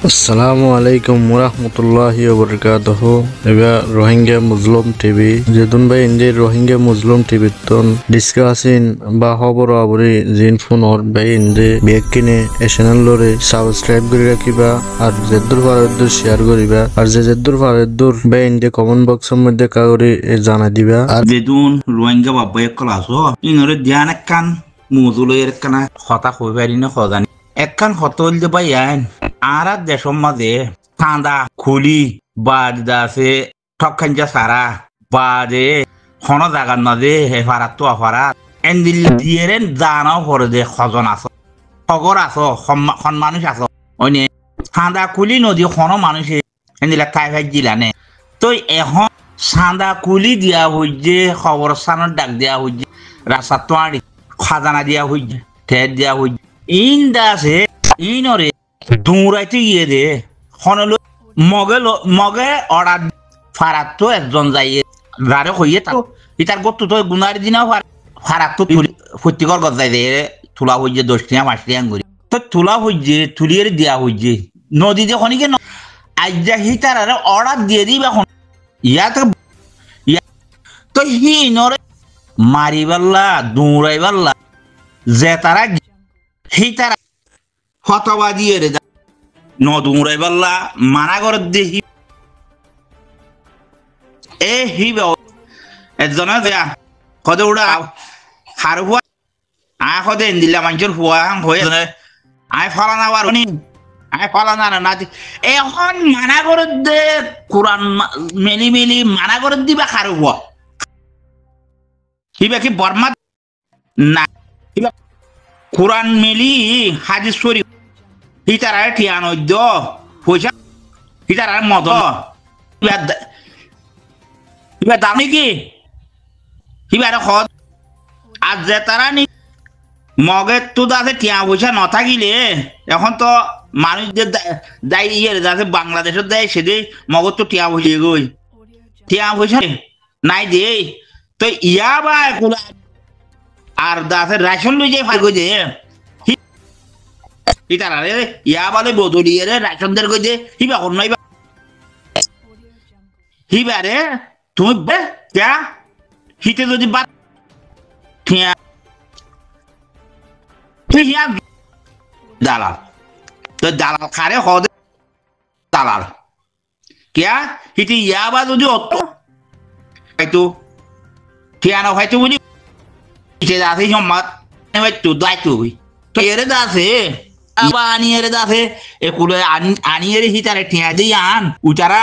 আসসালামু আলাইকুম ওরহমতুল্লাহি ওবরকাতুহু। এবার রোহিঙ্গা মুসলিম টিভি যেদিন ভাই ইন্দি রোহিঙ্গা মুসলিম টিভি তন ডিসকাসিন বা খবর আবরি জিন ফোনর ভাই ইন্দি বেগ কিনে এ চ্যানেল লরে সাবস্ক্রাইব করে রাখিবা আর যেদুর পারদুর শেয়ার করিবা আর যেদুর পারদুর ভাই ইন্দি কমেন্ট বক্সের মধ্যে কাগরি জানা দিবা। আর যেদিন রোহিঙ্গা বাবা একল আসো ইনরে ধ্যান একখান মুজুলো একখানা হতা হয়ে পারি না খজানি একখান হত হইলে ভাই আইন আর দেশের মাঝে ঠান্ডা খুলি বাদ আছে ঠকখান যা সারা বাদে হন জাগার মাঝে হেফারাত তো আফারাত এন্দিল দিয়ে জানাও করে দে খজন আছো খগর আছো খন মানুষ আছো অন্য ঠান্ডা খুলি নদী খন মানুষে এন্দিলা খাই ভাই জিলানে তো এখন সাদা কুলি দিয়া হইছে খবর স্থানের ডাক দিয়া হইছে রাস্তা তোয়ারি খাজানা দিয়া হইছে ঠের দিয়া হইছে ইন দাসে ইনরে দৌড়াইতে গিয়ে দে হনলো মগে অর্ডার ফারাত তো একজন যাইয়ে রারে হইয়ে তো ইতার গত্তু তো গুনার দিনা ফারাত তো প্রত্যেকর গজ যাই দে তুলা হইছে 10 টিয়া 5 টিয়া করি তো তুলা হইছে তুলিয়ে দিয়া হইছে নদী যে খনিকে আজ্জা হিতার অর্ডার দিয়ে দিবা এখন ইয়াতে তো হিনরে মারিবাল্লা দৌড়াইবাল্লা যে তারা হি তারা হতবাদী এর ন দৌড়াইবাল্লা মানা করে দেখি এ হিব এজনে দেয়া কদে উড়া হার হুয়া আ কদে দিলা মানুষের হুয়া হয়ে আয় ফলানা বারুনি আয় ফলানা না এখন মানা করে দে কোরআন মেলি মানা করে দিবা খার হুয়া হিবা কি বর্মা না হিবা কোরআন মেলি হাদিস শরীফ হিতারা ঠিয়ানো দ পয়সা হিতারা মদ হিবা দাম কি হিবার খদ আর যে তারা নি মগের তো দাসে টিয়া পয়সা ন থাকিলে এখন তো মানুষদের দায় ইয়ে যাতে বাংলাদেশের দেয় সেদিন মগর তো টিয়া পয়সা গই টিয়া পয়সা নাই দিয়ে তো ইয়া বা আর দাসের রেশন লই যাই ফাইগো যে ইতারা রে ইয়া বলে বদলিয়ে রে রেশনদের কই যে হিবা কোন নাইবা হিবা রে তুমি যা হিতে যদি বাত ঠিয়া ঠিয়া দালাল তো দালাল খারে হদে দালাল কিয়া হিতে ইয়া বা যদি অত হয়তো ঠিয়ানো হয়তো বুঝি সে দাসে সম্মাদ তো দায়িত্ব হই তো এর দাসে আবার আনিয়ে দাসে একুলে আনিয়ে হিতারে ঠিয়া দিয়ে আন উচারা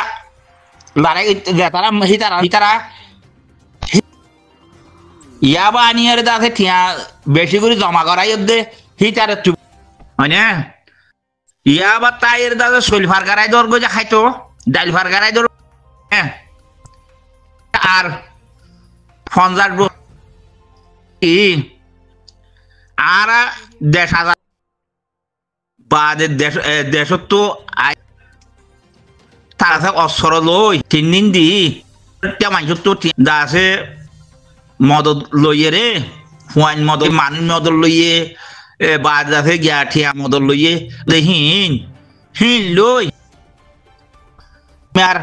লারে তারা হিতারা ইয়াবা আনিয়ে দাসে ঠিয়া বেশি করে জমা করাই দে হিতারে মানে ইয়াবা তাইয়ের দাসে শৈলফার গারাই দর গজা খাইতো ডাইল ফার গারাই দর আর 50 আর 10,000 বাদে দেশ তো তারা অস্ত্র লই 3 দিন দি মানুষ তো দাসে মদত লইয়ে রে ফুয়ান মদত মানুষ মদত লইয়ে বাদ আছে গিয়া ঠিয়া মদত লইয়ে হিন লই আর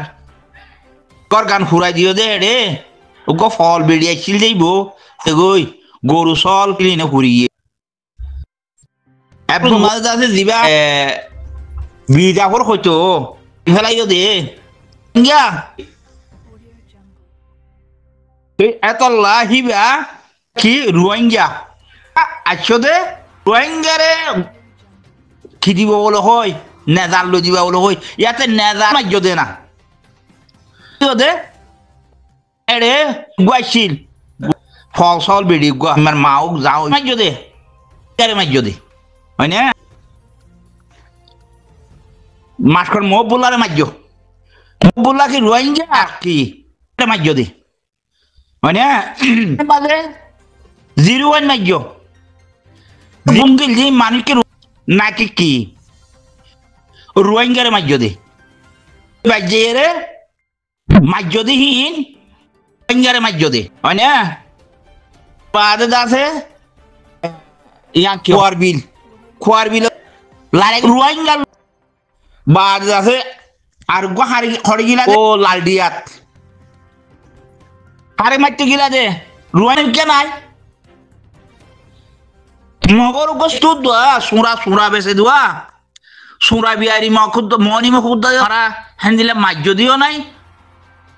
গান ফুরাই দিও দে রে ওগো ফল বেরিয়ে ছিল যাইব এগোই গরু সল কিনে ফুরিয়ে এখন মাঝে আছে দিবা বিজা করে হইতো ফেলাইও দে গিয়া এত লাহিবা কি রোহিঙ্গা আছো দে রোহিঙ্গারে কি দিব বলে হয় নেজার লো দিবা বলে হয় ইয়াতে নেজার মাজ্য দে না দে এরে গুয়াইছিল ফল সল বেড়ি গুয়া আমার মাও যাও মাজ্য দে আরে মাজ্য দে হয় না মাসকর মহবুল্লারে মাজ্য মহবুল্লা কি রোহিঙ্গা কি মাজ্য দে হয় না বাজে 01 মাজ্য জঙ্গল যে মানুষকে নাকি কি রোহিঙ্গারে মাজ্য দে বাজে রে মাজ্য দে হিন রোহিঙ্গারে মাজ্য দে হয় না বাদে দাসে ইয়া খোয়ার বিল লারে রোহিঙ্গা বাদ আছে আর গো হারি খড়ি গিলা ও লাল দিয়াত হারে মারতে গিলা দে রুয়ানি কে নাই মগর গোস্তু দোয়া সুরা সুরা বেসে দোয়া সুরা বিয়ারি মখুদ মনি মখুদ তারা হ্যান্দিলে মাজ্য দিও নাই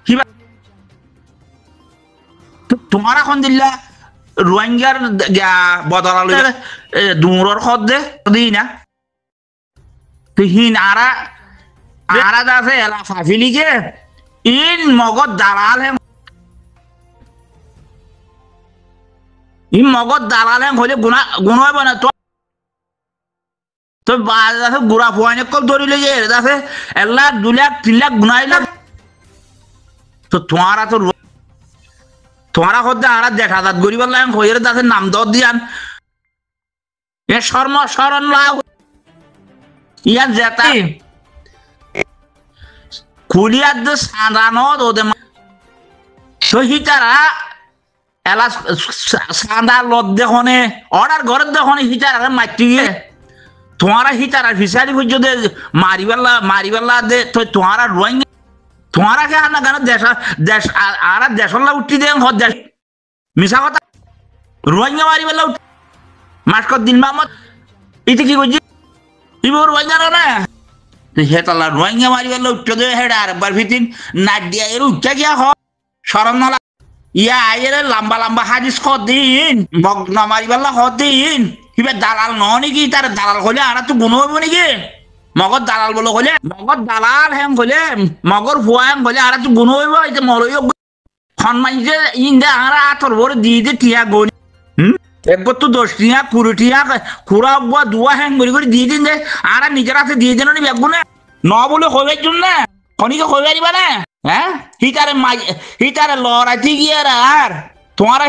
কিবা তোমার এখন দিলা রোহিঙ্গার বদলালো দুমুরর খদ দে দিই না হিন আরা আরা দাসে এলা ফাফিলিকে ইন মগত দালাল হে ইন মগত দালাল হে হলে গুণা গুণ হবে না তো বাজ আছে গুড়া ফুয়ানে কল ধরিলে যে দাসে 1 লাখ 2 লাখ 3 লাখ গুনাইলা তো তোমারা হদ্দে আরা দেখা দাত গরিব লাগ হইরে দাসে নাম দর দিয়ান এ শর্ম শরণ লাগ ইয়ান যেতাই কুলিয়ার দে সাঁদানো ওদের হিটারা এলা সাঁদা লত দেখনে অর্ডার ঘরের দেখনে হিটারা মাটি গিয়ে তোমারা হিটারা ফিসারি খুঁজ দে মারিবেলা দে তো তোমারা রোহিঙ্গা তোমারা কে আনা কেন দেশ আর দেশলা উঠি দে দেশ মিশা কথা রোহিঙ্গা মারিবেলা উঠি মাসকর দিন মামত ইতি কি করছি ইবো রোহিঙ্গা না হেতালা রোহিঙ্গা মারিবেলা উঠতে দে হেডা আরেকবার ফিতিন নাট দিয়া এর উঠতে গিয়া হ সরম নলা ইয়া আয়ের লম্বা লম্বা হাদিস দিন বগ্ন মারিবেলা দিন কিবা দালাল ন নাকি তার দালাল হলে আর তো গুণ হইব নাকি মগর দালাল বলে হলে মগর দালাল হেম হলে মগর ফুয়া হেম হলে আর তো গুণ হইব এটা মরই সন্মান যে ইন দে আর আতর ভরে দিয়ে দে টিয়া গনি একবার তো 10 টিয়া 20 টিয়া খুড়া বুয়া দুয়া হ্যাং করে দিয়ে দিন দে আর নিজের হাতে দিয়ে দেন নি বেগুনে ন বলে হইবার জন্য খনিকে হইবারিবা না হ্যাঁ হিটারে লড়াইতে গিয়ে আর তোমার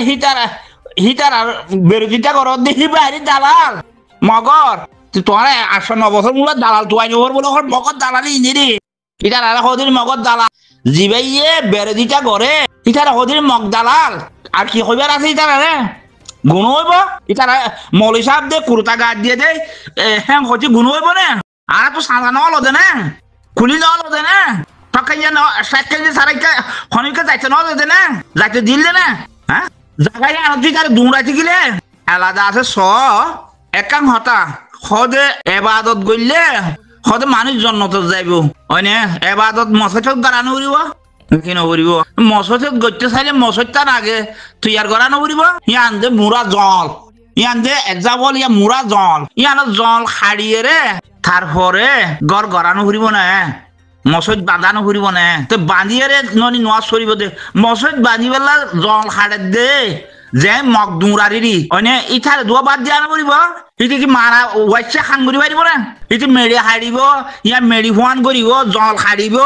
হিটার আর বিরোধিতা কর দেখি বাইরে দালাল মগর তোমার 8-9 বছর মূলত দালাল তুয়াই নেবর বলে মগর দালালি ইঞ্জিনি হিটার আর হদিন মগর দালাল জিবাইয়ে বিরোধিতা করে হিটার হদিন মগ দালাল আর কি হইবার আছে হিটার রে গুণ হইব হিটার মৌলী সাহেব দে কুর্তা গাছ দিয়ে দে হ্যাঁ হচ্ছে গুণ হইব না আর তো সাদা নল দে না খুলি নল দে না তখন যে সাইকেল যে সারাইকে খনিকে যাইতে নল দে না যাইতে দিল দে না হ্যাঁ জায়গায় আর তুই তার দুমড়াইতে গেলে আলাদা আছে একাং হতা সদে এবাদত গইলে সদে মানুষ জন্নত যাইব হয়নে এবাদত মসজিদত গাড়া নকরিব কি নকরিব মসজিদত গইতে চাইলে মসজিদটা আগে তৈয়ার করা নকরিব ইয়ান যে মুরা জল ইয়ান যে এক্সাম্পল ইয়া মুরা জল ইয়ান জল হারিয়ে রে তারপরে গড় গড়া নকরিব না মসজিদ বাঁধা নকরিব না তো বাঁধিয়ে রে ননি নোয়াজ করিব দে মসজিদ বাঁধি পেলা জল হাড়ে দে যে মগ দুমরারি অনে ইথারে দুয়া বাদ দিয়া নকরিব ইতি কি মারা ওয়াইছে খান করি পারিব না ইতি মেড়ি হারিব ইয়া মেড়ি ফুয়ান করিব জল হারিব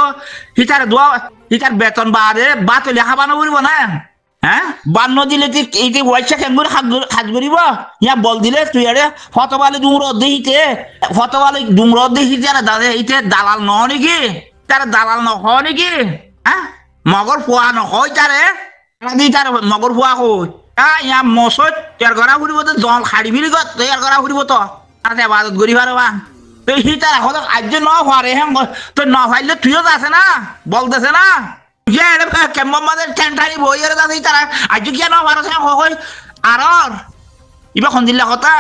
ইথারে দুয়া ইথার বেতন বাদে বাতলে খাবা নকরিব না হ্যাঁ বান্ন দিলে ইতি ওয়াইছে খান করে খাজ করিব ইয়া বল দিলে তুই আরে ফতবালে দুমর দেহিতে ফতবালে দুমর দেহিতে আর দাদা ইতে দালাল ন নাকি তার দালাল ন হয় নাকি হ্যাঁ মগর ফুয়া ন হয় তারে তার মগর ফুয়া কই ইয়া মসজিদ তৈয়ার করা ফুরিব তো জল হারিবি তৈয়ার করা ফুরিব তো আর এবাদত করি পারবা তো হিটা এখন আজ ন পারে হ্যাঁ তো ন পাইলে তুইও আছে না বলতেছে না কেমন মাঝে টেন্টারি বই এর যাচ্ছে তারা আজ কি ন পারছে হয় আর ইবা খন দিলে কথা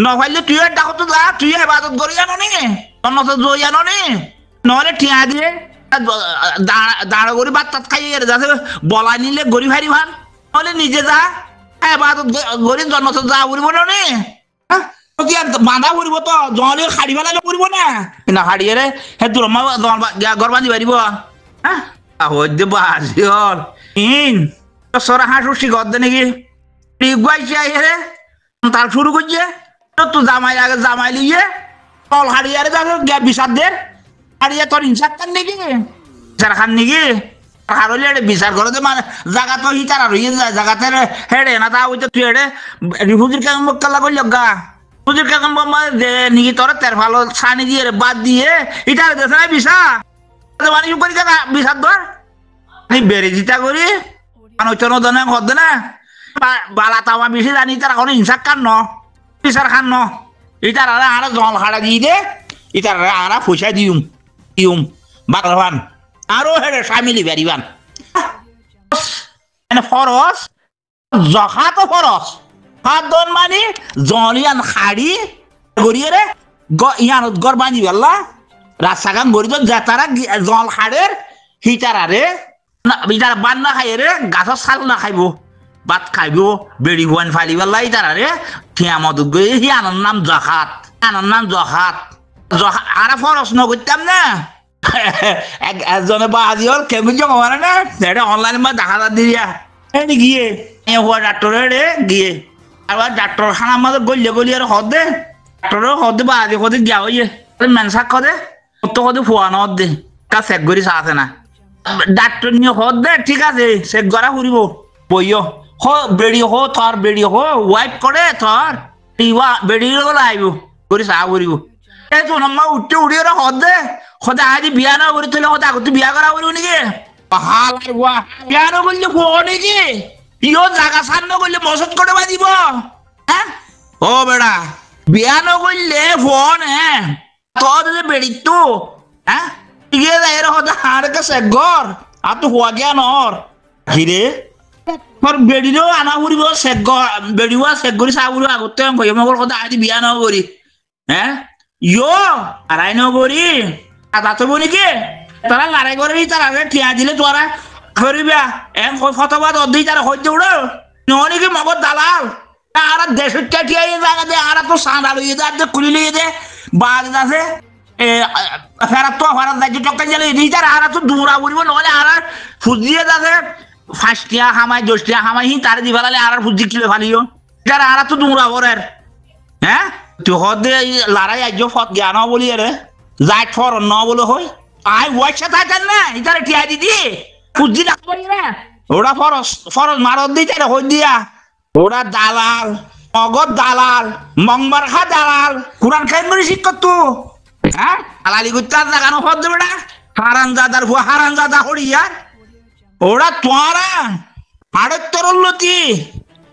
ন পাইলে তুই ডাকো তো যা তুই এবাদত করি জানো নি অন্য তো জই জানো নি নহলে টিয়া দিয়ে দাঁড় করি বাদ তাত খাই যাচ্ছে বলাই নিলে গরি ভারি ভান নহলে নিজে যা এবাদত করি জন্ম তো যা উড়িব নি বাঁধা ফুরিব তো জলে হাড়ি পেলালে ফুরিব না হাড়িয়ে রে হে দূর ঘর বাঁধি পারিব হ্যাঁ হইতে বাজি হল ইন সরা হাঁস উঠছি ঘর দে নাকি গুয়াইছে আইরে তার শুরু করছে তো জামাই আগে জামাই লিয়ে তল হাড়িয়ে যাবে বিচার দে হাড়িয়ে তোর ইনসার খান নাকি বিচার খান নাকি আর হলে বিচার করে দে মানে জায়গা তো হিটার আর হইয়ে যায় জায়গাতে হেডে না তা হইতে তুই হেডে রিফুজির কাম কালা করল গা রিফুজির কাম দে নাকি তোর তের ভালো ছানি দিয়ে বাদ দিয়ে হিটার দেশে না বিচার মানে করি বিচার ধর আমি বেড়ে দিতা করি নদনে হদ না বালা তামা বেশি জানি তার এখন হিংসা খান ন বিচার খান ন ইটার আর জল হাড়া দিয়ে দে ইটার আর পয়সা দিম ইউম বাগলবান আরো হেরে সামিলি বেরিবান এনে ফরস জখাতো ফরস হাত দন মানে জলিয়ান খাড়ি গড়িয়ে রে ইয়ানত গর বানি বেলা রাস্তাগান গড়ি তো যাতারা জল খাড়ের হিটার আরে হিটার বান না খাই রে গাছর ছাল না খাইব ভাত খাইব বেড়ি হুয়ান ফালি বেলা হিটার আরে ঠিয়া মদত গই হিয়ানোর নাম জখাত আনার নাম জখাত আর ফরস নগরতাম না একজনে বাজি হল কেমন জমা মানে না এটা অনলাইনে মা দেখা দিয়া গিয়ে হওয়া ডাক্তারের গিয়ে আবার ডাক্তার খানার মধ্যে গলিয়ে গলিয়ে হদে ডাক্তারের হদে বাজি হদে গিয়া হইয়ে মেনসাক হদে তো হদে ফুয়ানো হদে কা চেক করি চাছে না ডাক্তার নিয়ে হদে ঠিক আছে চেক করা ফুরিব বইও হ বেড়ি হো থর বেড়ি হো ওয়াইপ করে থর বেড়ি গলে আইব করি চা ফুরিব এই তো নম্মা উঠতে উঠি ওরা হদে হদে আজি বিয়া না করি থলে হদে আগতে বিয়া করা ফুরিব নাকি হাল আর বিয়া না করলে ফুয়া নাকি ইও জাগা সামনে করলে মসত করে বাজিব হ্যাঁ ও বেড়া বিয়া নগরলে ফোন হ্যাঁ তোর যে বেড়ি তো হ্যাঁ গিয়ে যাই রে হতে হাড় কাছে ঘর আর তো হওয়া গিয়া নর হিরে তোর বেড়িও আনা ফুরিব চেক বেড়িও চেক করি চা ফুরিব আগতে ভয় মগর কথা আজি বিয়া নগরি হ্যাঁ ইয়ো আড়াই নগরি তাতে নাকি তারা লড়াই করে তারা ঠিয়া দিলে তোরা করিবা এম ফটোবাদ অর্ধেক তারা হইতে উড়ো নাকি মগর দালাল আর দেশের চাটিয়া জায়গা দে আর তো সাঁড়া লইয়ে দে আর খুলি লইয়ে দে বাজ আছে ফেরাত তো ফেরাত দায়িত্ব টকা জ্বালিয়ে দিই তার আর তো দৌড়া বলবো নহলে আর ফুজিয়ে যাচ্ছে ফার্স্টিয়া হামাই দশটিয়া হামাই তার দি ফেলালে আর ফুজি কিলে ফালিও যার আর তো দৌড়া বরের হ্যাঁ তুই হদে লড়াই আজ ফত জ্ঞান বলি রে যাই ফর ন বলে হই আই ওয়াইসা থাকেন না ইতারে টিয়া দিদি ফুজি রাখবো না ওরা ফরস ফরস মারত দিই তাই হই দিয়া ওরা দালাল মগর দালাল মংবার খা দালাল কোরআন খাই মরি শিক্ষক তো হ্যাঁ দালালি করতে আর দেখানো ফত দেবে না হারান দাদার ভুয়া হারান দাদা হরিয়ার ওরা তোরা আড়ের তরুল্লতি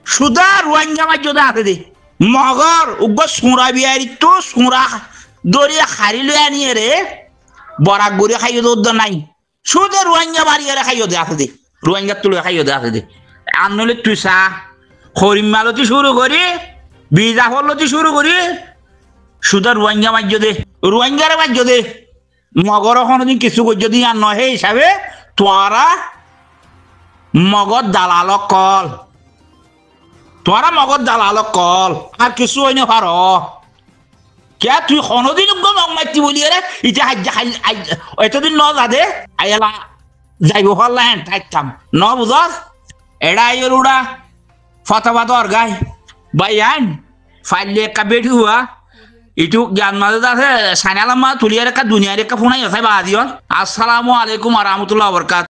সুদা রোহিঙ্গা মাঝে হাতে দে মগর উগ্র সুরা বিয়ারি তো সুরা দরিয়া হারি লইয়া নিয়ে রে বরাক গড়িয়া খাইও দৌড় নাই সুদে রোহিঙ্গা বাড়িয়ে খাইও দে হাতে দে রোহিঙ্গা তুলে খাইও দে হাতে দে আনলে তুই চা হরিম মালতি শুরু করি বিজা ফলতি শুরু করি সুদা রোহিঙ্গা মাঝে দে রোহিঙ্গারে মাঝে দে মগর কোনোদিন কিছু যদি আর নয় সেই হিসাবে তোরা মগর দালাল কল তোরা মগর দালাল কল আর কিছু হয় না পার কে তুই কোনোদিন মগ মাতি বলি রে ইটা এতদিন ন যা দে আইলা যাইব হল্লাম থাকতাম ন বুঝস এড়া আইয়ের উড়া ফতোয়া দর গাই ভাই আইন ফাইলে একটা বেটি হুয়া ইটু জ্ঞান মাঝে আছে সাইনালাম মা তুলিয়ার একটা দুনিয়ার একটা ফোনাই আছে বাদিও আসসালামু আলাইকুম ওয়া রাহমাতুল্লাহি ওয়া বারাকাতুহু